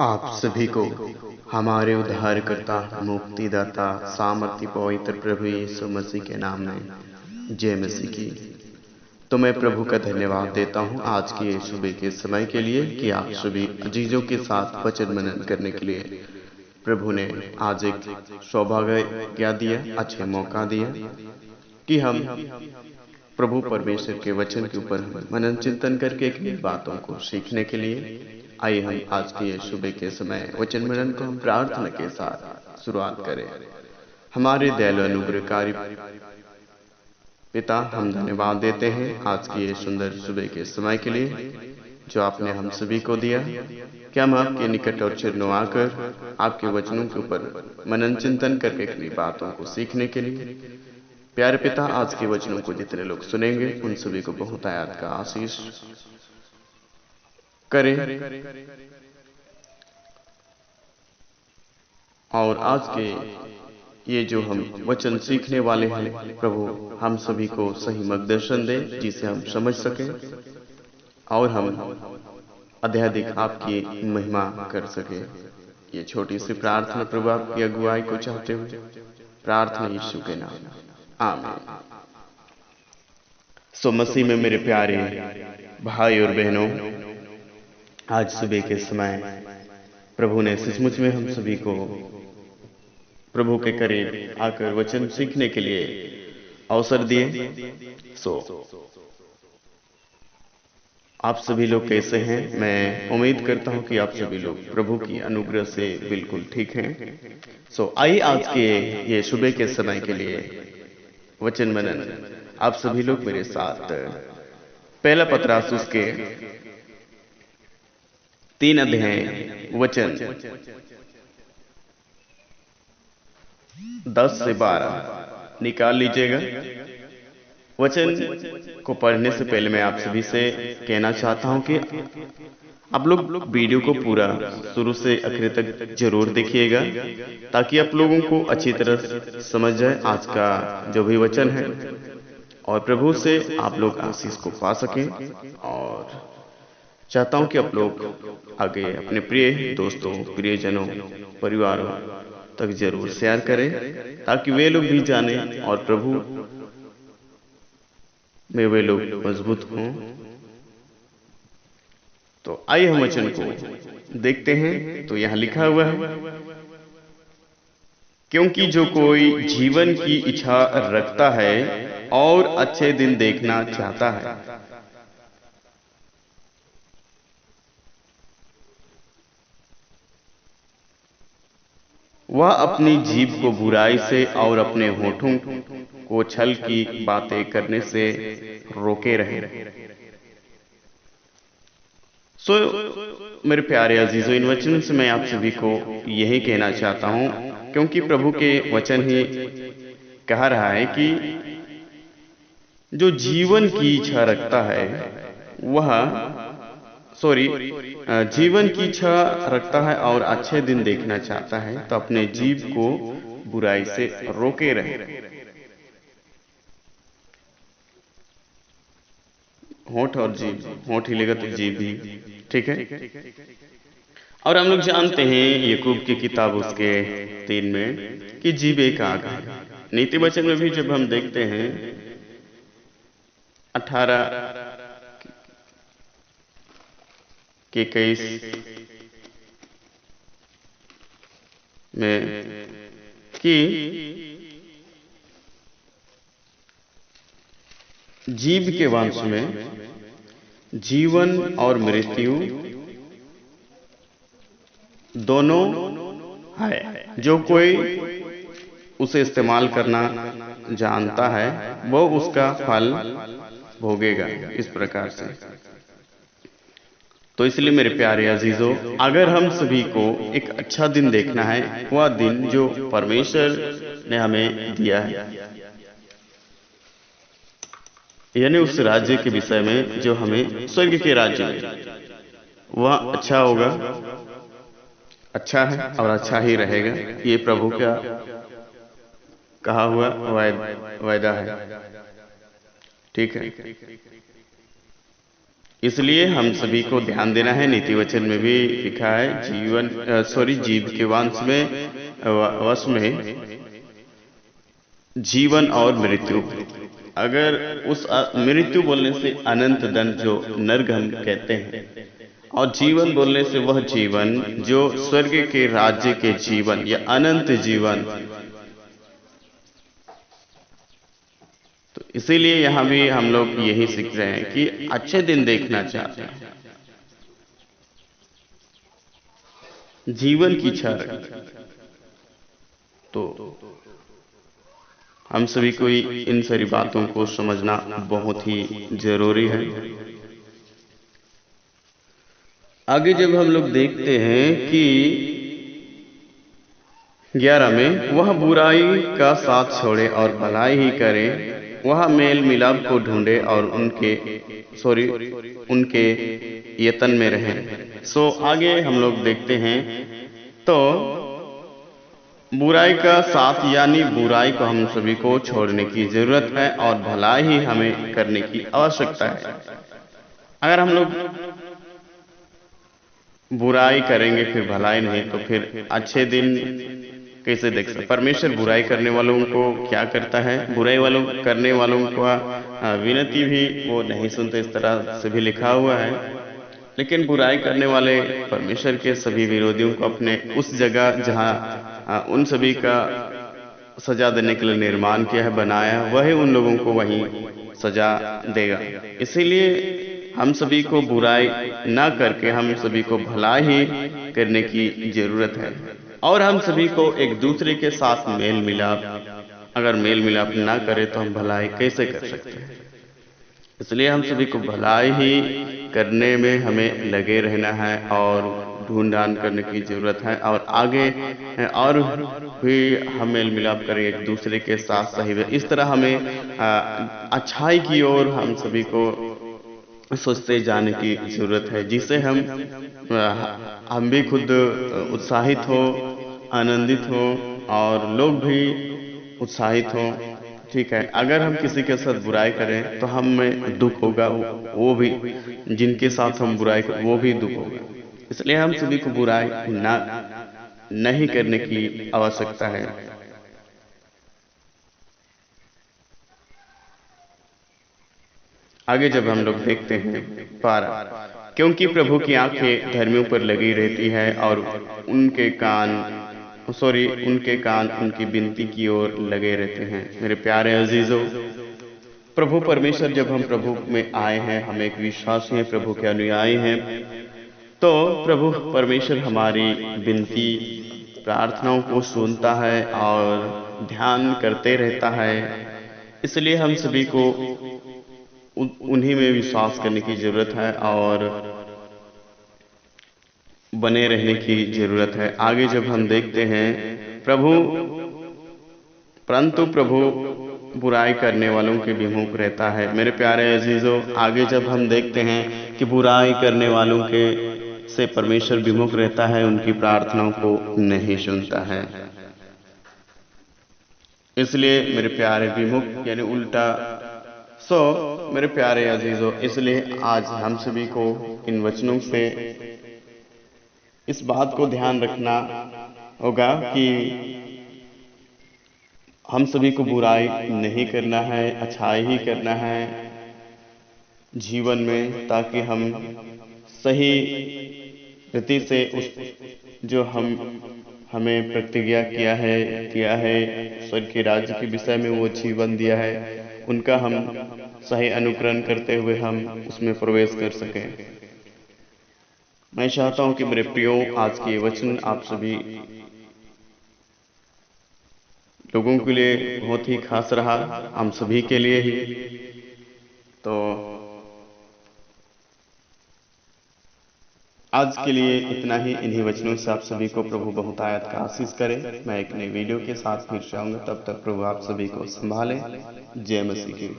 आप सभी को हमारे उद्धारकर्ता, मुक्तिदाता, सामर्थ्य पवित्र प्रभु यीशु मसीह के नाम में जय मसीह की। तो मैं प्रभु का धन्यवाद देता हूं आज की सुबह के समय के लिए कि आप सभी अजीजों के साथ वचन मनन करने के लिए प्रभु ने आज एक सौभाग्य दिया, अच्छे मौका दिया कि हम प्रभु परमेश्वर के वचन के ऊपर मनन चिंतन करके एक बातों को सीखने के लिए आइए हम आज के सुबह के समय वचन मनन को हम प्रार्थना के साथ शुरुआत करें। हमारे दयालु अनुग्रहकारी पिता, हम धन्यवाद देते हैं आज की ये सुंदर सुबह के समय के लिए जो आपने हम सभी को दिया कि हम आपके निकट और चिरनो आकर आपके वचनों के ऊपर मनन चिंतन करके अपनी बातों को सीखने के लिए। प्यारे पिता, आज के वचनों को जितने लोग सुनेंगे उन सभी को बहुत आयात का आशीष करें और आज के ये जो हम वचन सीखने वाले हैं प्रभु हम सभी को सही मार्गदर्शन दे जिसे हम समझ सकें और हम अत्यधिक आपकी महिमा कर सके। ये छोटी सी प्रार्थना प्रभु आपकी अगुवाई को चाहते हुए प्रार्थना यीशु के नाम, आमीन। सो मसीह में मेरे प्यारे भाई और बहनों, आज सुबह के समय प्रभु ने सचमुच में हम सभी को प्रभु के करीब आकर वचन सीखने के लिए अवसर दिए। सो आप सभी लोग कैसे हैं? मैं उम्मीद करता हूं कि आप सभी लोग प्रभु की अनुग्रह से बिल्कुल ठीक हैं। सो आइए आज के ये सुबह के समय के लिए वचन मनन आप सभी लोग मेरे साथ पहला पतरस उसके 3 अध्याय वचन 10 से 12 निकाल लीजिएगा। वचन को पढ़ने से पहले मैं आप सभी से कहना चाहता हूं कि आप लोग वीडियो को पूरा शुरू से आखिर तक जरूर देखिएगा ताकि आप लोगों को अच्छी तरह समझ जाए आज का जो भी वचन है और प्रभु से आप लोग आशीष को पा सकें। और चाहता हूं कि आप लोग आगे अपने प्रिय दोस्तों, प्रियजनों, परिवारों तक जरूर शेयर करें ताकि वे लोग भी जाने और प्रभु में वे लोग मजबूत हों। तो आइए हम वचन को देखते हैं। तो यहां लिखा हुआ है, क्योंकि जो कोई जीवन की इच्छा रखता है और अच्छे दिन देखना चाहता है वह अपनी जीभ को बुराई से और अपने होठों को छल की बातें करने से रोके रहे। सो मेरे प्यारे अजीजों, इन वचनों से मैं आप सभी को यही कहना चाहता हूं क्योंकि प्रभु के वचन ही कह रहा है कि जो जीवन की इच्छा रखता है वह जीवन की इच्छा रखता है और अच्छे दिन देखना चाहता है तो अपने जीभ को बुराई से रोके रहे। होठ और जीभ, होठ हिलेगा तो जीभ भी, ठीक है। और हम लोग जानते हैं याकूब की किताब उसके 3 में कि जीभ एक आग है। नीति वचन में भी जब हम देखते हैं 18 के 21 में कि जीभ के वंश में जीवन और मृत्यु दोनों है, जो कोई उसे इस्तेमाल करना जानता है वो उसका फल भोगेगा। इस प्रकार से तो इसलिए मेरे प्यारे अजीजों, अगर हम सभी को एक अच्छा दिन देखना है, वह दिन जो परमेश्वर ने हमें दिया है, यानी उस राज्य के विषय में जो हमें स्वर्ग के राज्य में, वह अच्छा होगा, अच्छा है और अच्छा ही रहेगा। ये प्रभु का कहा हुआ वायदा है, ठीक है। इसलिए हम सभी को ध्यान देना है। नीति वचन में भी लिखा है जीव के वश में जीवन और मृत्यु। अगर उस मृत्यु बोलने से अनंत दंड जो नरक हम कहते हैं, और जीवन बोलने से वह जीवन जो स्वर्ग के राज्य के जीवन या अनंत जीवन। तो इसीलिए यहां भी हम लोग यही सीख रहे हैं कि अच्छे दिन देखना चाहते हैं, जीवन की इच्छा रखते, तो हम सभी को इन सारी बातों को समझना बहुत ही जरूरी है। आगे जब हम लोग देखते हैं कि 11 में, वह बुराई का साथ छोड़े और भलाई ही करे, वह मेल मिलाप को ढूंढे और उनके यत्न में रहे। आगे हम लोग देखते हैं, तो बुराई का साथ यानी बुराई को हम सभी को छोड़ने की जरूरत है और भलाई ही हमें करने की आवश्यकता है। अगर हम लोग बुराई करेंगे फिर भलाई नहीं, तो फिर अच्छे दिन कैसे देख सकते? परमेश्वर बुराई करने वालों को क्या करता है? बुराई करने वालों का विनती भी वो नहीं सुनते, इस तरह से भी लिखा हुआ है। लेकिन बुराई करने वाले परमेश्वर के सभी विरोधियों को अपने उस जगह जहां उन सभी का सजा देने के लिए निर्माण किया है, बनाया, वही उन लोगों को वही सजा देगा। इसीलिए हम सभी को बुराई ना करके हम सभी को भलाई ही करने की जरूरत है। और हम सभी को एक दूसरे के साथ मेल मिलाप, अगर मेल मिलाप ना करें तो हम भलाई कैसे कर सकते हैं? इसलिए हम सभी को भलाई ही करने में हमें लगे रहना है और ढूंढान करने की जरूरत है। और आगे और भी हम मेल मिलाप करें एक दूसरे के साथ सही में। इस तरह हमें अच्छाई की ओर हम सभी को सोचते जाने की जरूरत है, जिससे हम भी खुद उत्साहित हो, आनंदित हो और लोग भी उत्साहित हो। ठीक है, अगर हम किसी के साथ बुराई करें तो हमें दुख होगा, वो भी जिनके साथ हम बुराई करें वो भी दुख होगा। इसलिए हम सभी को बुराई नहीं करने की आवश्यकता है। आगे जब हम लोग देखते हैं 12, क्योंकि प्रभु की आंखें धर्मियों पर लगी रहती है और उनके कान उनकी विनती की ओर लगे रहते हैं। मेरे प्यारे अजीजों, प्रभु परमेश्वर जब हम प्रभु में आए हैं, हम एक विश्वासी हैं, प्रभु के अनुयायी हैं, तो प्रभु परमेश्वर हमारी विनती प्रार्थनाओं को सुनता है और ध्यान करते रहता है। इसलिए हम सभी को उन्हीं में विश्वास करने की जरूरत है और बने रहने की जरूरत है। आगे जब हम देखते हैं, परंतु प्रभु बुराई करने वालों के विमुख रहता है। मेरे प्यारे अजीजों, आगे जब हम देखते हैं कि बुराई करने वालों के से परमेश्वर विमुख रहता है, उनकी प्रार्थनाओं को नहीं सुनता है। इसलिए मेरे प्यारे विमुख यानी उल्टा। मेरे प्यारे अजीजों, इसलिए आज हम सभी को इन वचनों से इस बात को ध्यान रखना होगा कि हम सभी को बुराई नहीं करना है, अच्छाई ही करना है जीवन में, ताकि हम सही रीति से उस जो हमें प्रतिज्ञा किया है स्वर्ग के राज्य के विषय में, वो जीवन दिया है, उनका हम सही अनुकरण करते हुए हम उसमें प्रवेश कर सकें। मैं चाहता हूं कि मेरे प्रियो, आज के वचन आप सभी लोगों के लिए बहुत ही खास रहा, हम सभी के लिए ही। तो आज के लिए इतना ही। इन्हीं वचनों से आप सभी को प्रभु बहुतायत का आशीष करे। मैं एक नई वीडियो के साथ फिर से आऊंगा, तब तक प्रभु आप सभी को संभाले। जय मसीह की।